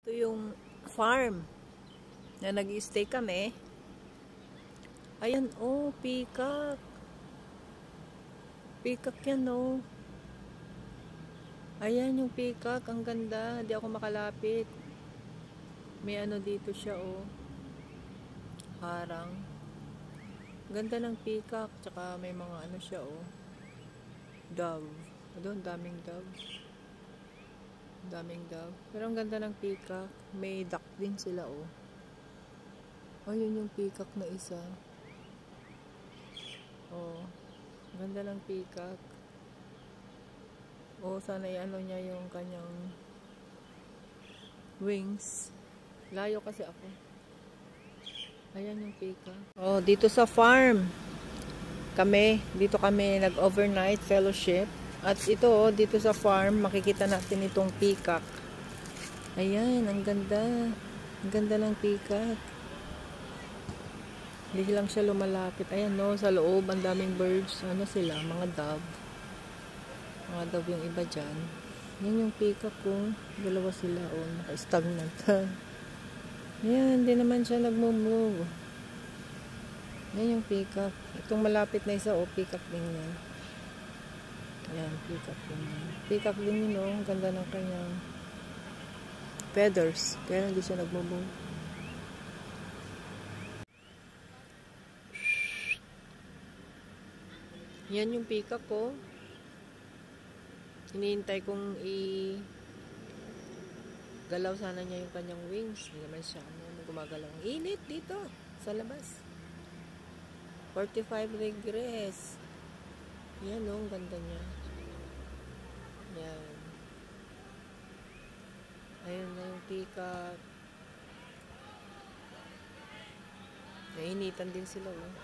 Ito yung farm na nag-stay kami. Ayan, oh, peacock. Peacock yan, oh. Ayan yung peacock. Ang ganda. Hindi ako makalapit. May ano dito siya, oh. Harang. Ganda ng peacock. Tsaka may mga ano siya, oh. Dove. Doon, daming dove. Daming dove. Pero ang ganda ng peacock. May duck din sila, oh. Ayun yung peacock na isa. Oh. Ganda ng peacock. Oh, sana i-ano niya yung kanyang wings. Layo kasi ako. Ayan yung peacock. Oh, dito sa farm. Dito kami nag-overnight fellowship. At ito, oh, dito sa farm, makikita natin itong peacock. Ayan, ang ganda. Ang ganda ng peacock. Hindi lang siya lumalapit. Ayan, no, sa loob, ang daming birds. Ano sila? Mga dove. Mga dove yung iba dyan. Yan yung peacock ko. Dalawa sila, oh, naka-stagnant. Ayan, hindi naman siya nagmo-move. Yan yung peacock. Itong malapit na isa, oh, peacock din yan. Ayan, peacock din yan. Peacock din yun, oh. Ang ganda ng kanyang feathers. Kaya hindi siya nagmo-move. Yan yung peacock ko. Hinihintay kong galaw sana niya yung kanyang wings. Hindi naman siya gumagalaw. Ang init dito sa labas. 45 degrees. Yan, oh, ang ganda niya. Yan. Ayun na yung peacock. Nainitan din sila, oh.